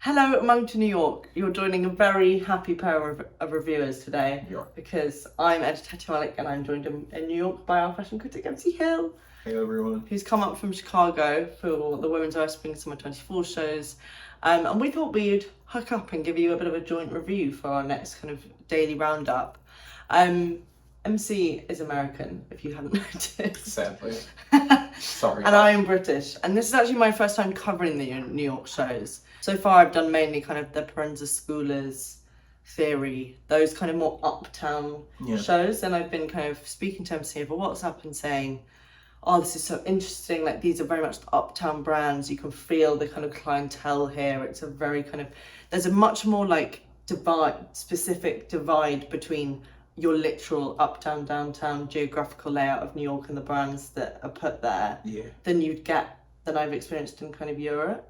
Hello, Among to New York. You're joining a very happy pair of reviewers today. Yeah. Because I'm Hetty Mahlich and I'm joined in New York by our fashion critic, MC Hill. Hey everyone. Who's come up from Chicago for the Women's Wear Spring Summer 24 shows. And we thought we'd hook up and give you a bit of a joint review for our next kind of daily roundup. MC is American, if you haven't noticed. Sadly. Sorry. And I am British. And this is actually my first time covering the New York shows. So far I've done mainly kind of the Parenza Schoolers, Theory, those kind of more uptown shows. And I've been kind of speaking to MC over WhatsApp and saying, oh, this is so interesting. Like, these are very much the uptown brands. You can feel the kind of clientele here. It's a very kind of, there's a much more like specific divide between your literal uptown, downtown geographical layout of New York and the brands that are put there than I've experienced in kind of Europe.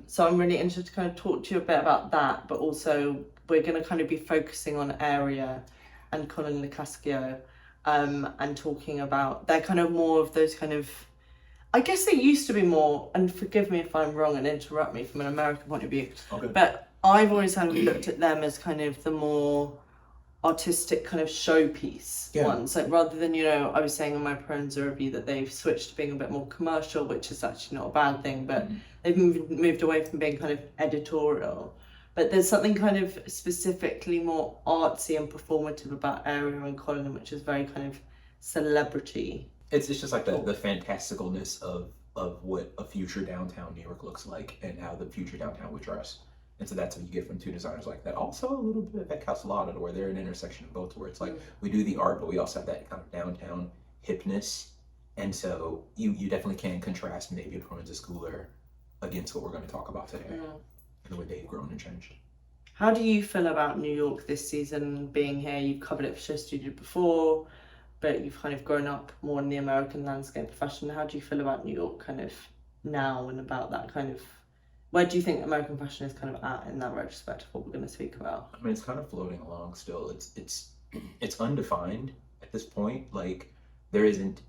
So I'm really interested to kind of talk to you a bit about that, but also we're going to kind of be focusing on Area and Colin LoCascio, and talking about, they're kind of more of those kind of, I guess they used to be more, and forgive me if I'm wrong and interrupt me from an American point of view, but I've always kind of looked at them as kind of the more artistic kind of showpiece ones. Like, rather than, you know, I was saying in my Parenza review that they've switched to being a bit more commercial, which is actually not a bad thing, but they've moved away from being kind of editorial. But there's something kind of specifically more artsy and performative about Area and Colin, which is very kind of celebrity. It's just like the fantasticalness of what a future downtown New York looks like and how the future downtown would dress. And so that's what you get from two designers like that. Also a little bit of that Castellano, where they're an intersection of both, where it's like we do the art, but we also have that kind of downtown hipness. And so you definitely can contrast maybe a Parenza Schooler against what we're going to talk about today. And the way they've grown and changed. How do you feel about New York this season, being here? You've covered it for SHOWstudio before, but you've kind of grown up more in the American landscape of fashion. How do you feel about New York kind of now, and about that kind of, where do you think American fashion is kind of at in that retrospect of what we're going to speak about? I mean, it's kind of floating along still. It's undefined at this point. Like, there isn't,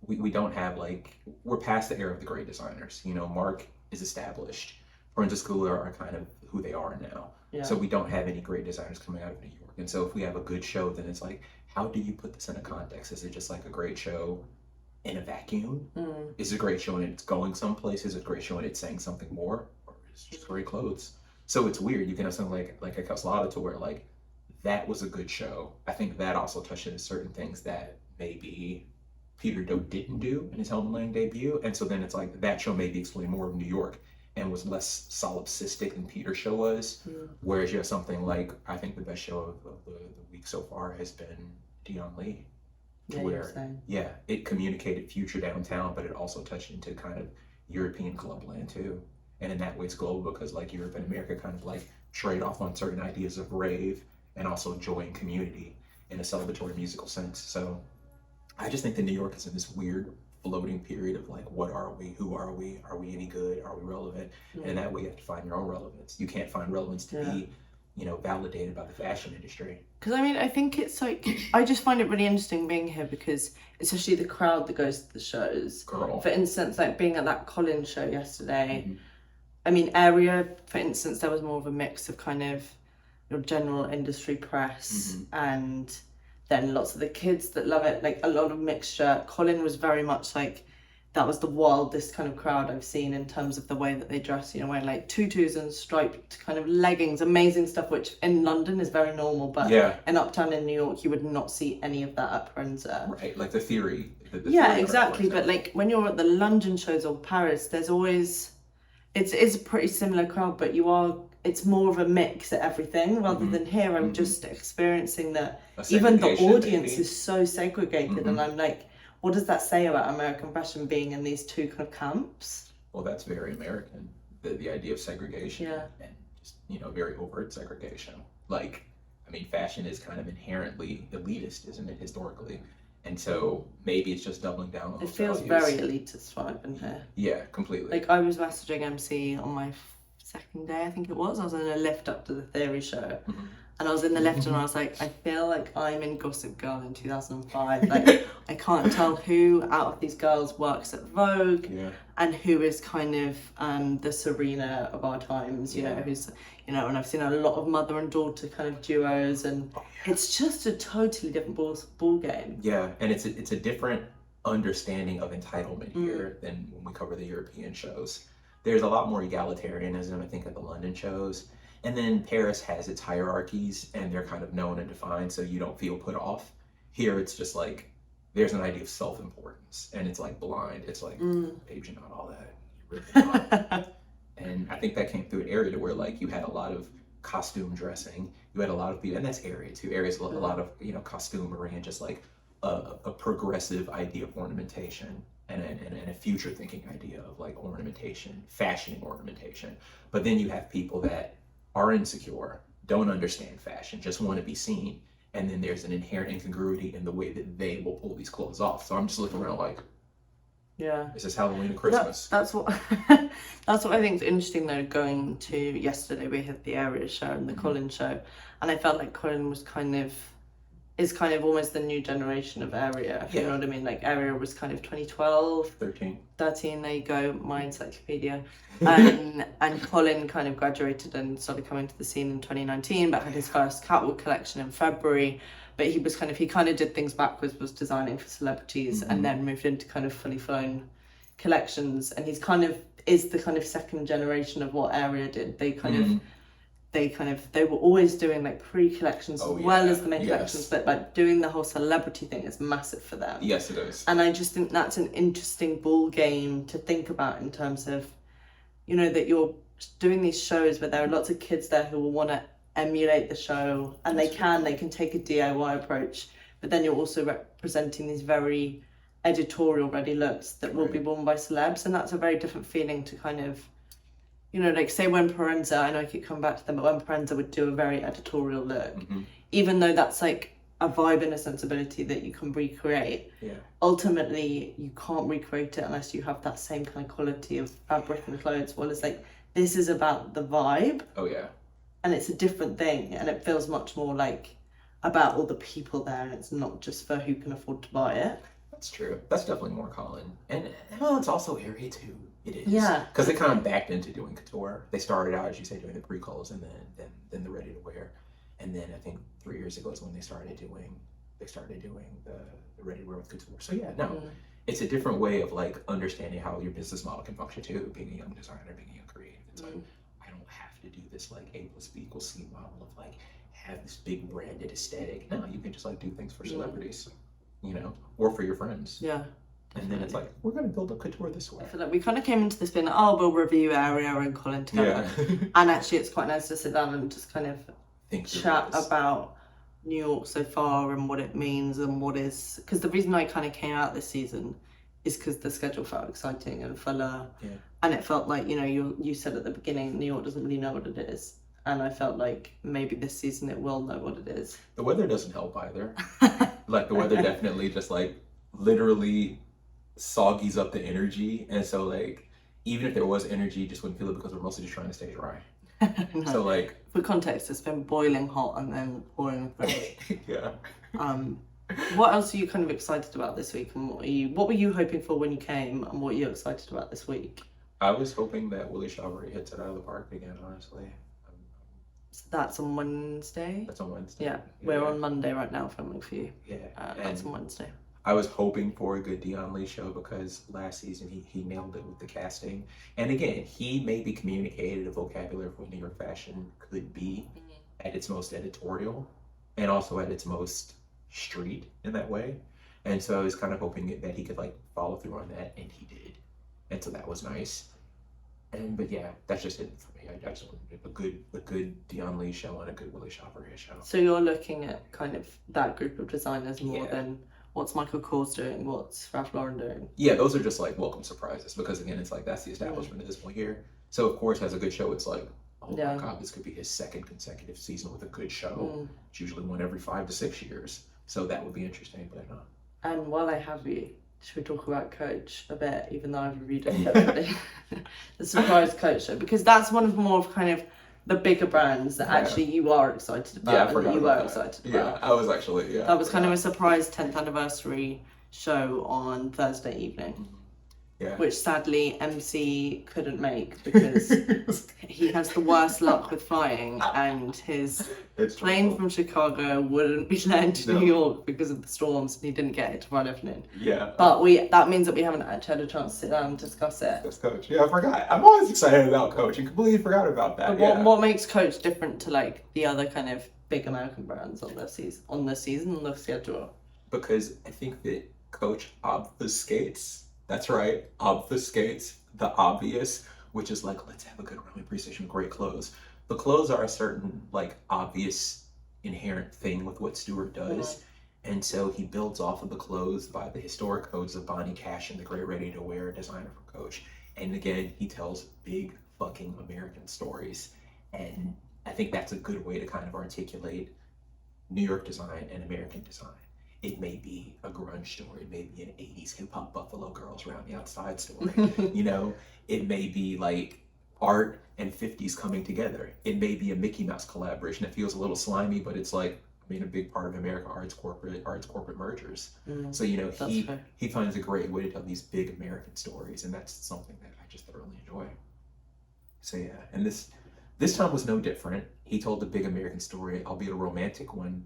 we don't have, like, we're past the era of the great designers. You know, Mark is established. Parenza Schooler are kind of who they are now. So we don't have any great designers coming out of New York. And so if we have a good show, then it's like, how do you put this in a context? Is it just like a great show in a vacuum? Is it a great show and it's going someplace? Is it a great show and it's saying something more? Or is it just great clothes? So it's weird. You can have something like a Castellano, to where like, that was a good show. I think that also touched into certain things that maybe Peter Doe didn't do in his Helmut Lang debut. And so then it's like, that show maybe explained more of New York and was less solipsistic than Peter's show was. Whereas you have something like, I think the best show of the week so far has been Dion Lee. It communicated future downtown, but it also touched into kind of European clubland too. And in that way it's global, because like Europe and America kind of like trade off on certain ideas of rave and also joy and community in a celebratory musical sense. So I just think that New York is in this weird floating period of like, what are we? Who are we? Are we any good? Are we relevant? And in that way, you have to find your own relevance. You can't find relevance to be, you know, validated by the fashion industry. Because I mean, I think it's like, I just find it really interesting being here, because especially the crowd that goes to the shows. For instance, like being at that Colin show yesterday. I mean, Area, for instance, there was more of a mix of kind of your general industry press and then lots of the kids that love it, like a lot of mixture. Colin was very much like, that was the wildest kind of crowd I've seen in terms of the way that they dress, you know, wearing like tutus and striped kind of leggings, amazing stuff, which in London is very normal, but in uptown in New York, you would not see any of that at Parenza. Right, like the Theory. Exactly, but like when you're at the London shows or Paris, there's always, it's a pretty similar crowd, but it's more of a mix at everything, rather than here. I'm just experiencing that even the audience is so segregated, and I'm like, what does that say about American fashion being in these two kind of camps? Well, that's very American, the idea of segregation and just, you know, very overt segregation. Like, I mean, fashion is kind of inherently elitist, isn't it, historically? And so maybe it's just doubling down on those values. Very elitist vibe in here. Yeah, completely. Like, I was messaging MC on my second day, I think it was. I was in a lift up to the Theory show, And I was in the lift and I was like, I feel like I'm in Gossip Girl in 2005. Like, I can't tell who out of these girls works at Vogue and who is kind of the Serena of our times, you know, who's, you know, and I've seen a lot of mother and daughter kind of duos, and it's just a totally different ball game. Yeah, and it's a different understanding of entitlement here than when we cover the European shows. There's a lot more egalitarianism, I think, at the London shows. And then Paris has its hierarchies, and they're kind of known and defined, so you don't feel put off. Here, it's just like, there's an idea of self-importance, and it's like blind. It's like, babe, you're not all that. You're really not. And I think that came through an area where, like, you had a lot of costume dressing. You had a lot of people, and that's area too. Area's a lot of, you know, costumery and just like a progressive idea of ornamentation. And a future thinking idea of like ornamentation, fashioning ornamentation. But then you have people that are insecure, don't understand fashion, just want to be seen. And then there's an inherent incongruity in the way that they will pull these clothes off. So I'm just looking around like, is this Halloween and Christmas? That's what that's what I think is interesting though. Going to yesterday, we had the Area show and the Colin show, and I felt like Colin was kind of almost the new generation of Area, if you know what I mean. Like, Area was kind of 2012. 13, there you go, my encyclopedia. And Colin kind of graduated and started coming to the scene in 2019, but had his first catwalk collection in February. But he kind of did things backwards, was designing for celebrities, and then moved into kind of fully flown collections. And he's kind of is the kind of second generation of what Area did. They were always doing like pre-collections as well as the main collections, but like doing the whole celebrity thing is massive for them. Yes, it is. And I just think that's an interesting ball game to think about in terms of, you know, that you're doing these shows where there are lots of kids there who will want to emulate the show, and they can take a DIY approach, but then you're also representing these very editorial ready looks that will be worn by celebs, and that's a very different feeling to kind of, you know, like say when Parenza, I know I keep coming back to them, but when Parenza would do a very editorial look, even though that's like a vibe and a sensibility that you can recreate, ultimately you can't recreate it unless you have that same kind of quality of fabric and clothes. Well, it's like, this is about the vibe. And it's a different thing, and it feels much more like about all the people there, and it's not just for who can afford to buy it. That's true. That's definitely more Colin. And well, it's also Area too. It is. Yeah. Because they kind of backed into doing couture. They started out, as you say, doing the pre-calls and then the ready to wear. And then I think 3 years ago is when they started doing the ready to wear with couture. So yeah, no. It's a different way of like understanding how your business model can function too, being a young designer, being a young creative. It's like, I don't have to do this like A plus B equals C model of like have this big branded aesthetic. No, you can just like do things for celebrities, you know, or for your friends. Yeah. And then it's like, we're going to build up couture this way. I feel like we kind of came into this being like, oh, we'll review Area and Colin together. And actually it's quite nice to sit down and just kind of chat about New York so far and what it means and what is... Because the reason I kind of came out this season is because the schedule felt exciting and fuller. And it felt like, you know, you said at the beginning, New York doesn't really know what it is. And I felt like maybe this season it will know what it is. The weather doesn't help either. Like the weather definitely just like literally soggies up the energy, and so like even if there was energy, you just wouldn't feel it because we're mostly just trying to stay dry. No. So like for context, it's been boiling hot and then pouring yeah. What else are you kind of excited about this week, and what were you hoping for when you came, and what are you excited about this week? I was hoping that Willie Chauvery hits it out of the park again, honestly. So that's on Wednesday? That's on Wednesday. Yeah, we're on Monday right now filming for you. Yeah. That's on Wednesday. I was hoping for a good Dion Lee show because last season he nailed it with the casting. And again, he maybe communicated a vocabulary for what New York fashion could be at its most editorial and also at its most street in that way. And so I was kind of hoping that he could like follow through on that, and he did. And so that was nice. But yeah, that's just it for me. I just wanted a good Dion Lee show and a good Willie Chauvery show. So you're looking at kind of that group of designers more than what's Michael Kors doing, what's Ralph Lauren doing? Yeah, those are just like welcome surprises, because again, it's like that's the establishment at this point here. So of course, as a good show, it's like, oh my God, this could be his second consecutive season with a good show. It's usually one every 5 to 6 years. So that would be interesting, but not. And while I have you, should we talk about Coach a bit, even though I've reviewed it separately? The surprise Coach show, because that's one of more of kind of the bigger brands that actually you are excited about and that you were excited about. Yeah, I was actually, That was kind of a surprise 10th anniversary show on Thursday evening. Yeah. Which sadly MC couldn't make because he has the worst luck with flying, and his plane from Chicago wouldn't be landing to New York because of the storms, and he didn't get it tomorrow afternoon. Yeah. But that means that we haven't actually had a chance to sit down and discuss it. That's Coach. Yeah, I forgot. I'm always excited about Coach and completely forgot about that. But what makes Coach different to like the other kind of big American brands on the season, schedule? Because I think that Coach obfuscates. That's right, obfuscates the obvious, which is like, let's have a good runway presentation, great clothes. The clothes are a certain like obvious inherent thing with what Stewart does. And so he builds off of the clothes by the historic codes of Bonnie Cash and the great ready-to-wear designer for Coach. And again, he tells big fucking American stories. And I think that's a good way to kind of articulate New York design and American design. It may be a grunge story, it may be an 80s hip-hop Buffalo Girls Round the Outside story, you know? It may be like art and 50s coming together. It may be a Mickey Mouse collaboration that feels a little slimy, but it's like, I mean, a big part of America are its corporate mergers. So, you know, he finds a great way to tell these big American stories, and that's something that I just thoroughly enjoy. So yeah, and this time was no different. He told the big American story, albeit a romantic one,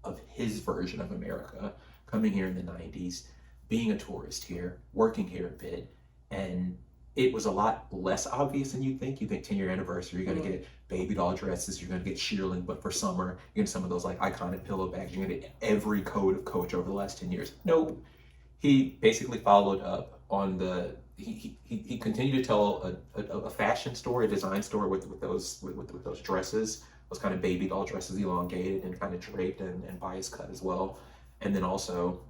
of his version of America, coming here in the 90s, being a tourist here, working here a bit, and it was a lot less obvious than you think. You think 10-year anniversary, you're gonna get baby doll dresses, you're gonna get shearling, but for summer, you're gonna get some of those like iconic pillow bags, you're gonna get every code of Coach over the last 10 years. Nope. He basically followed up on he continued to tell a fashion story, a design story with those dresses, those kind of baby doll dresses, elongated and kind of draped and bias cut as well. And then also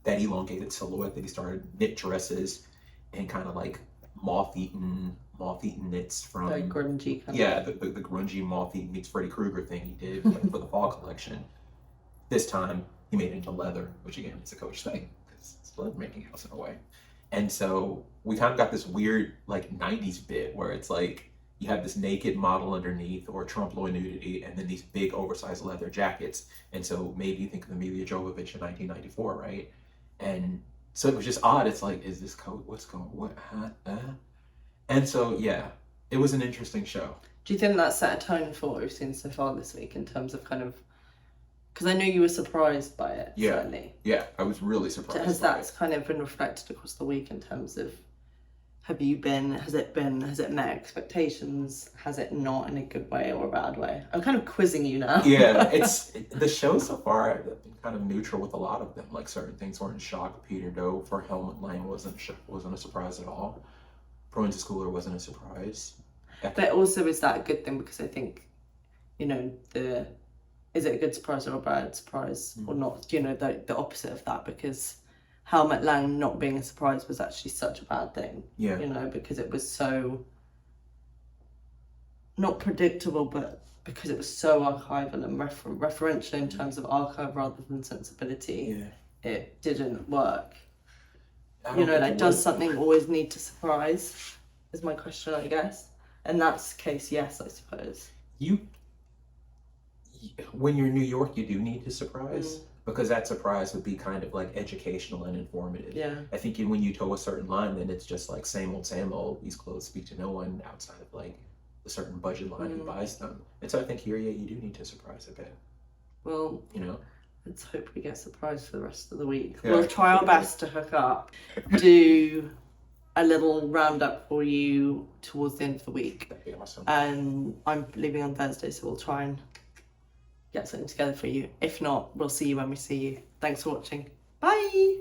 that elongated silhouette that he started, knit dresses and kind of like moth-eaten knits from very grungy kind of. The grungy moth-eaten meets Freddy Krueger thing he did for the fall collection. This time he made it into leather, which again is a Coach thing because it's leather making house in a way. And so we kind of got this weird like 90s bit where it's like you have this naked model underneath or Trump-Lloyd nudity and then these big oversized leather jackets. And so maybe you think of Emilia Jovovich in 1994, right? And so it was just odd. It's like, is this Coach? What's going on? And so, yeah, it was an interesting show. Do you think that set a tone for what we've seen so far this week in terms of kind of, because I know you were surprised by it, certainly. Yeah, I was really surprised. Has that kind of been reflected across the week in terms of, has it met expectations? Has it not in a good way or a bad way? I'm kind of quizzing you now. Yeah, the show so far have been kind of neutral with a lot of them. Like certain things weren't in shock. Peter Doe for Helmut Lang wasn't a surprise at all. Province Schooler wasn't a surprise. But also, is that a good thing? Because I think, you know, is it a good surprise or a bad surprise or not? You know, the opposite of that, because Helmut Lang not being a surprise was actually such a bad thing. Yeah. You know, because it was so not predictable, but because it was so archival and referential in terms of archive rather than sensibility. Yeah. It didn't work. You know, like, does something always need to surprise? Is my question, I guess. In that case, yes, I suppose. When you're in New York, you do need to surprise. Because that surprise would be kind of like educational and informative. Yeah. I think when you toe a certain line, then it's just like same old. These clothes speak to no one outside of like a certain budget line who buys them. And so I think here, you do need to surprise a bit. Well, you know, let's hope we get surprised for the rest of the week. Yeah. We'll try our best to hook up, do a little roundup for you towards the end of the week. That'd be awesome. And I'm leaving on Thursday, so we'll try and get something together for you. If not, we'll see you when we see you. Thanks for watching. Bye!